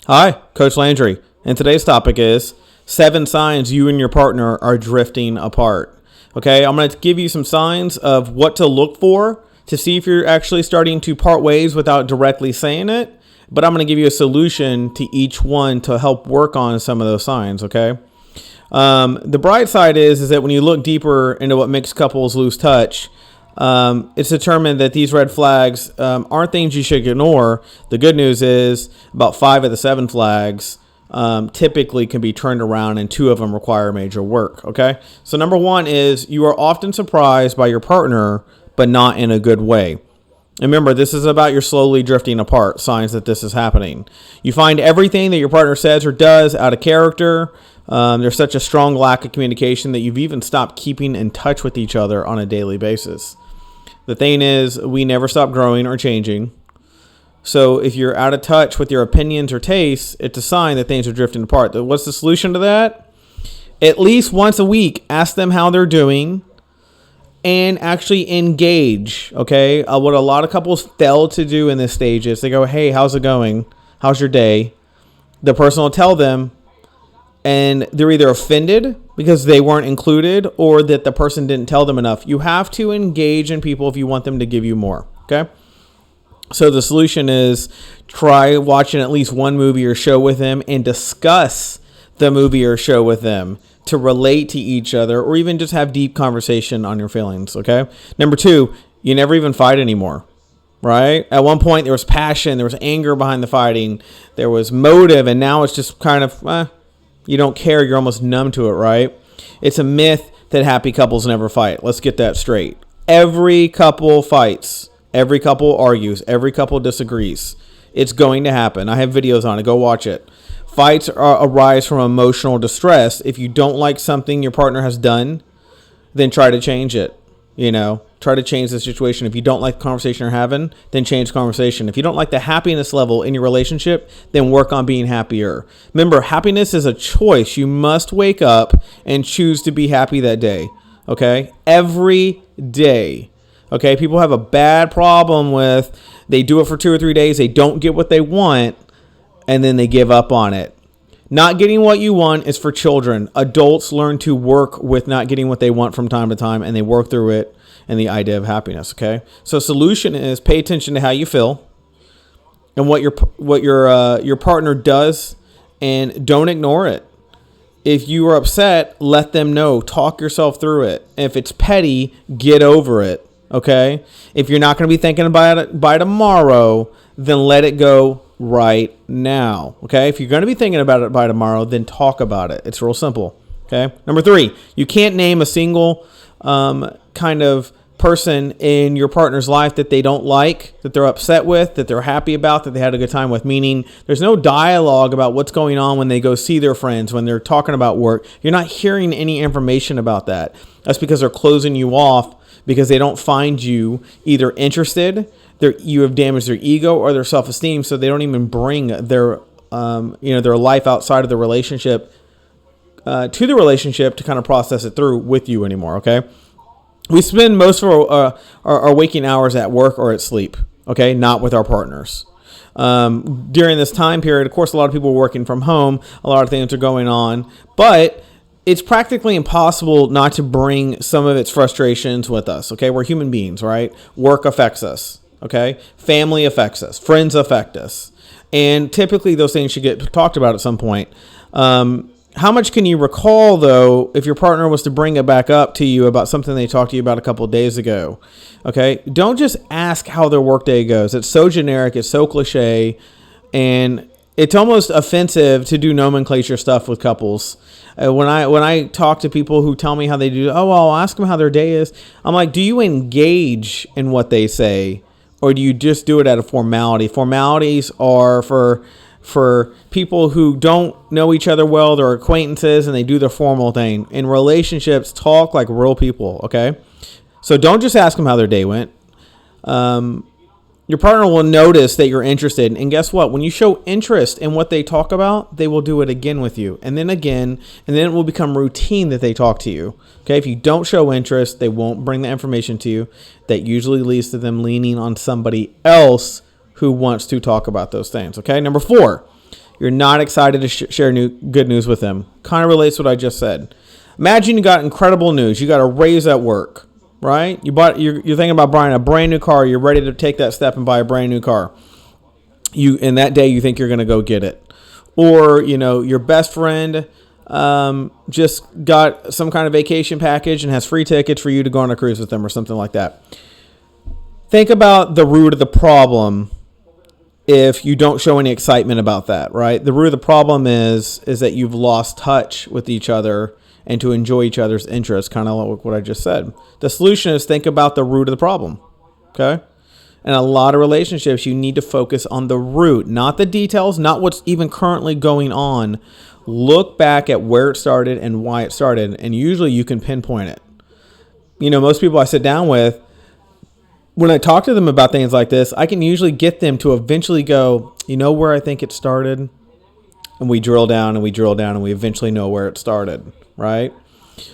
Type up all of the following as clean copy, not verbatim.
Hi, Coach Landry, and today's topic is 7 signs you and your partner are drifting apart. Okay, I'm going to give you some signs of what to look for to see if you're actually starting to part ways without directly saying it, but I'm going to give you a solution to each one to help work on some of those signs, okay? The bright side is that when you look deeper into what makes couples lose touch, it's determined that these red flags aren't things you should ignore. The good news is about 5 of the 7 flags typically can be turned around, and 2 of them require major work. Okay, so number 1 is you are often surprised by your partner, but not in a good way. Remember, this is about you're slowly drifting apart, signs that this is happening. You find everything that your partner says or does out of character. There's such a strong lack of communication that you've even stopped keeping in touch with each other on a daily basis. The thing is, we never stop growing or changing. So if you're out of touch with your opinions or tastes, it's a sign that things are drifting apart. What's the solution to that? At least once a week, ask them how they're doing and actually engage, okay? What a lot of couples fail to do in this stage is they go, hey, how's it going? How's your day? The person will tell them, and they're either offended because they weren't included or that the person didn't tell them enough. You have to engage in people if you want them to give you more, okay? So the solution is try watching at least one movie or show with them and discuss the movie or show with them to relate to each other, or even just have deep conversation on your feelings, okay? Number 2, you never even fight anymore, right? At one point, there was passion, there was anger behind the fighting, there was motive, and now it's just kind of, you don't care, you're almost numb to it, right? It's a myth that happy couples never fight. Let's get that straight. Every couple fights. Every couple argues. Every couple disagrees. It's going to happen. I have videos on it. Go watch it. Fights arise from emotional distress. If you don't like something your partner has done, then try to change it. Try to change the situation. If you don't like the conversation you're having, then change the conversation. If you don't like the happiness level in your relationship, then work on being happier. Remember, happiness is a choice. You must wake up and choose to be happy that day. Okay? Every day. Okay? People have a bad problem with they do it for 2 or 3 days, they don't get what they want, and then they give up on it. Not getting what you want is for children. Adults learn to work with not getting what they want from time to time, and they work through it and the idea of happiness, okay? So solution is pay attention to how you feel and what your partner does, and don't ignore it. If you are upset, let them know. Talk yourself through it. If it's petty, get over it, okay? If you're not going to be thinking about it by tomorrow, then let it go right now, okay? If you're going to be thinking about it by tomorrow, then talk about it. It's real simple, okay? Number 3, you can't name a single kind of person in your partner's life that they don't like, that they're upset with, that they're happy about, that they had a good time with, meaning there's no dialogue about what's going on when they go see their friends, when they're talking about work. You're not hearing any information about that. That's because they're closing you off because they don't find you either interested, you have damaged their ego or their self-esteem, so they don't even bring their life outside of the relationship to the relationship to kind of process it through with you anymore, okay? We spend most of our waking hours at work or at sleep, okay, not with our partners. During this time period, of course, a lot of people are working from home, a lot of things are going on, but it's practically impossible not to bring some of its frustrations with us, okay? We're human beings, right? Work affects us, okay? Family affects us. Friends affect us. And typically those things should get talked about at some point. How much can you recall, though, if your partner was to bring it back up to you about something they talked to you about a couple of days ago? Okay? Don't just ask how their workday goes. It's so generic. It's so cliche. And it's almost offensive to do nomenclature stuff with couples. When I talk to people who tell me how they do, I'll ask them how their day is. I'm like, do you engage in what they say, or do you just do it out of formality? Formalities are for people who don't know each other well, they're acquaintances, and they do the formal thing. In relationships, talk like real people, okay? So don't just ask them how their day went. Your partner will notice that you're interested. And guess what? When you show interest in what they talk about, they will do it again with you. And then again, and then it will become routine that they talk to you. Okay, if you don't show interest, they won't bring the information to you. That usually leads to them leaning on somebody else who wants to talk about those things. Okay, number 4, You're not excited to share good news with them. Kind of relates to what I just said. Imagine you got incredible news. You got a raise at work, right? You're thinking about buying a brand new car. You're ready to take that step and buy a brand new car. In that day, you think you're going to go get it. Or, your best friend just got some kind of vacation package and has free tickets for you to go on a cruise with them or something like that. Think about the root of the problem if you don't show any excitement about that, right? The root of the problem is that you've lost touch with each other and to enjoy each other's interests, kind of like what I just said. The solution is think about the root of the problem, okay? And a lot of relationships, you need to focus on the root, not the details, not what's even currently going on. Look back at where it started and why it started, and usually you can pinpoint it. Most people I sit down with, when I talk to them about things like this, I can usually get them to eventually go, where I think it started? And we drill down and we drill down and we eventually know where it started, right?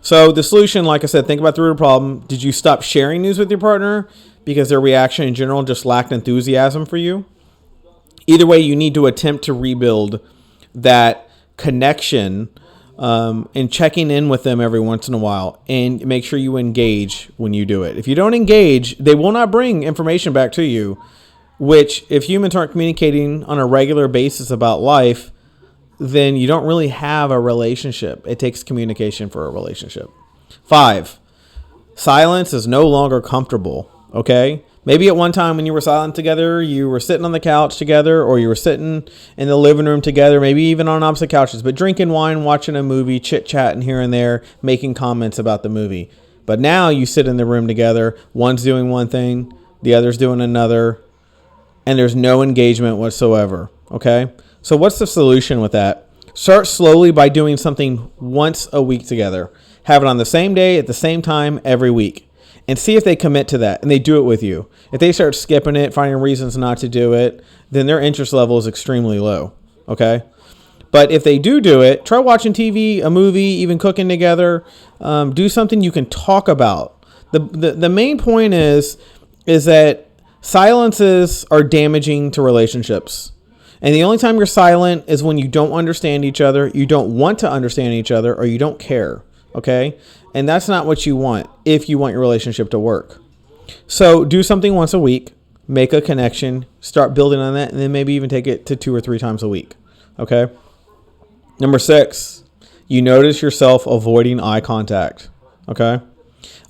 So the solution, like I said, think about the root of the problem. Did you stop sharing news with your partner because their reaction in general just lacked enthusiasm for you? Either way, you need to attempt to rebuild that connection and checking in with them every once in a while, and make sure you engage when you do it. If you don't engage, they will not bring information back to you, which if humans aren't communicating on a regular basis about life, then you don't really have a relationship. It takes communication for a relationship. 5, silence is no longer comfortable, okay? Maybe at one time when you were silent together, you were sitting on the couch together, or you were sitting in the living room together, maybe even on opposite couches, but drinking wine, watching a movie, chit-chatting here and there, making comments about the movie. But now you sit in the room together, one's doing one thing, the other's doing another, and there's no engagement whatsoever, okay? So what's the solution with that? Start slowly by doing something once a week together. Have it on the same day, at the same time, every week. And see if they commit to that and they do it with you. If they start skipping it, finding reasons not to do it, then their interest level is extremely low, okay? But if they do it, try watching TV, a movie, even cooking together. Do something you can talk about. The main point is that silences are damaging to relationships. And the only time you're silent is when you don't understand each other, you don't want to understand each other, or you don't care, okay? And that's not what you want if you want your relationship to work. So do something once a week, make a connection, start building on that, and then maybe even take it to 2 or 3 times a week. Okay. Number 6, you notice yourself avoiding eye contact. Okay.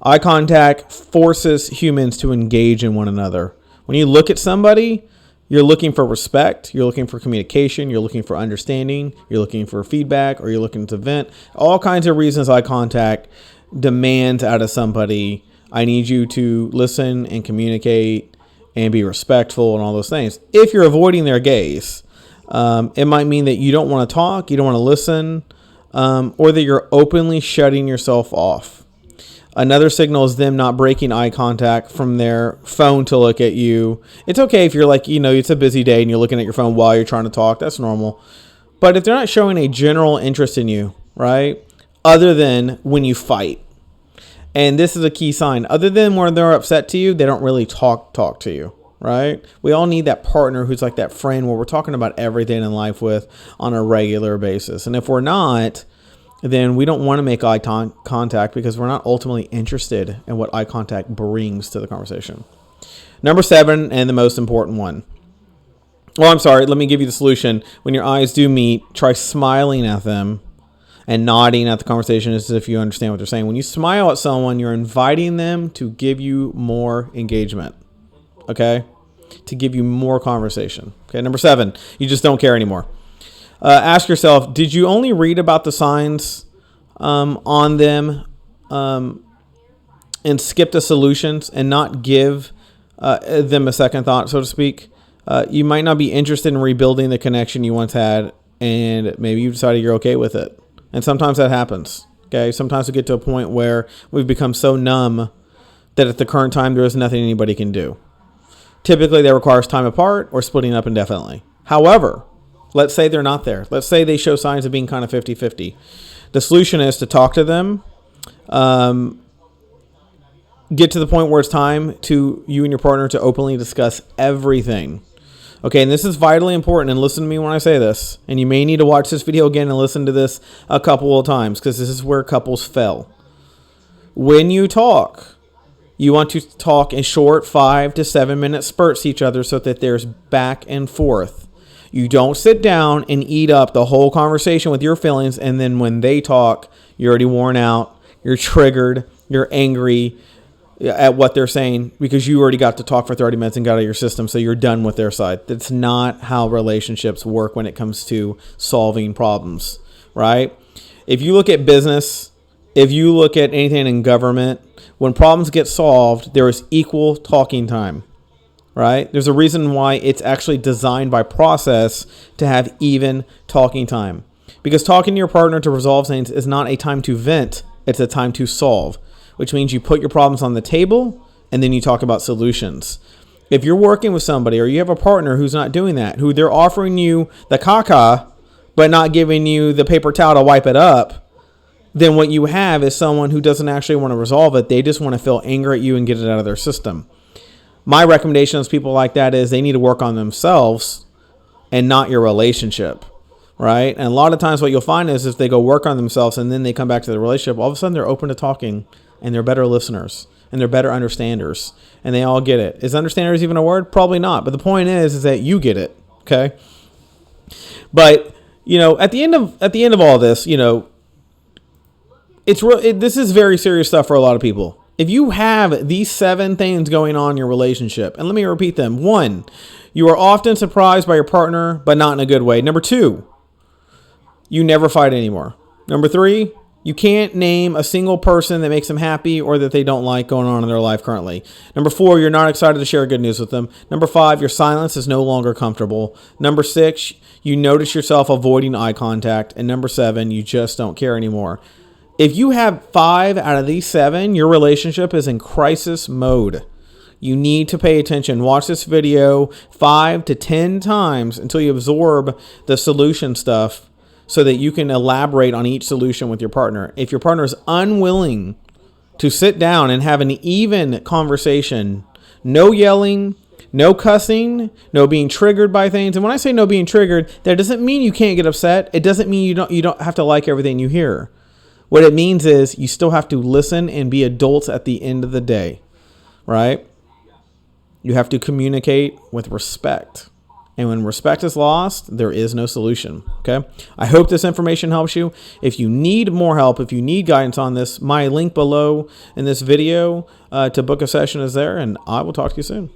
Eye contact forces humans to engage in one another. When you look at somebody, you're looking for respect, you're looking for communication, you're looking for understanding, you're looking for feedback, or you're looking to vent. All kinds of reasons eye contact demands out of somebody, I need you to listen and communicate and be respectful and all those things. If you're avoiding their gaze, it might mean that you don't want to talk, you don't want to listen, or that you're openly shutting yourself off. Another signal is them not breaking eye contact from their phone to look at you. It's okay if you're like, it's a busy day and you're looking at your phone while you're trying to talk. That's normal. But if they're not showing a general interest in you, right, other than when you fight, and this is a key sign, other than when they're upset to you, they don't really talk to you, right? We all need that partner who's like that friend where we're talking about everything in life with on a regular basis. And if we're not, then we don't want to make eye contact because we're not ultimately interested in what eye contact brings to the conversation. Number 7, and the most important one. Well, I'm sorry. Let me give you the solution. When your eyes do meet, try smiling at them and nodding at the conversation as if you understand what they're saying. When you smile at someone, you're inviting them to give you more engagement, okay? To give you more conversation. Okay, number 7, you just don't care anymore. Ask yourself, did you only read about the signs on them and skip the solutions and not give them a second thought, so to speak? You might not be interested in rebuilding the connection you once had, and maybe you decided you're okay with it. And sometimes that happens, okay? Sometimes we get to a point where we've become so numb that at the current time there is nothing anybody can do. Typically, that requires time apart or splitting up indefinitely. However, let's say they're not there. Let's say they show signs of being kind of 50-50. The solution is to talk to them, get to the point where it's time to you and your partner to openly discuss everything. Okay, and this is vitally important, and listen to me when I say this. And you may need to watch this video again and listen to this a couple of times, because this is where couples fail. When you talk, you want to talk in short 5 to 7 minute spurts to each other so that there's back and forth. You don't sit down and eat up the whole conversation with your feelings, and then when they talk, you're already worn out, you're triggered, you're angry at what they're saying because you already got to talk for 30 minutes and got out of your system, so you're done with their side. That's not how relationships work when it comes to solving problems, right? If you look at business, if you look at anything in government, when problems get solved, there is equal talking time, right? There's a reason why it's actually designed by process to have even talking time. Because talking to your partner to resolve things is not a time to vent, it's a time to solve, which means you put your problems on the table and then you talk about solutions. If you're working with somebody or you have a partner who's not doing that, who they're offering you the caca, but not giving you the paper towel to wipe it up, then what you have is someone who doesn't actually want to resolve it. They just want to feel anger at you and get it out of their system. My recommendation to people like that is they need to work on themselves and not your relationship, right? And a lot of times what you'll find is if they go work on themselves and then they come back to the relationship, all of a sudden they're open to talking and they're better listeners and they're better understanders and they all get it. Is understanders even a word? Probably not. But the point is that you get it, okay? But, at the end of all this, this is very serious stuff for a lot of people. If you have these 7 things going on in your relationship, and let me repeat them. 1, you are often surprised by your partner, but not in a good way. Number 2, you never fight anymore. Number 3, you can't name a single person that makes them happy or that they don't like going on in their life currently. Number 4, you're not excited to share good news with them. Number 5, your silence is no longer comfortable. Number 6, you notice yourself avoiding eye contact. And number 7, you just don't care anymore. If you have 5 out of these 7, your relationship is in crisis mode. You need to pay attention. Watch this video 5 to 10 times until you absorb the solution stuff so that you can elaborate on each solution with your partner. If your partner is unwilling to sit down and have an even conversation, no yelling, no cussing, no being triggered by things. And when I say no being triggered, that doesn't mean you can't get upset. It doesn't mean you don't have to like everything you hear. What it means is you still have to listen and be adults at the end of the day, right? You have to communicate with respect. And when respect is lost, there is no solution, okay? I hope this information helps you. If you need more help, if you need guidance on this, my link below in this video to book a session is there, and I will talk to you soon.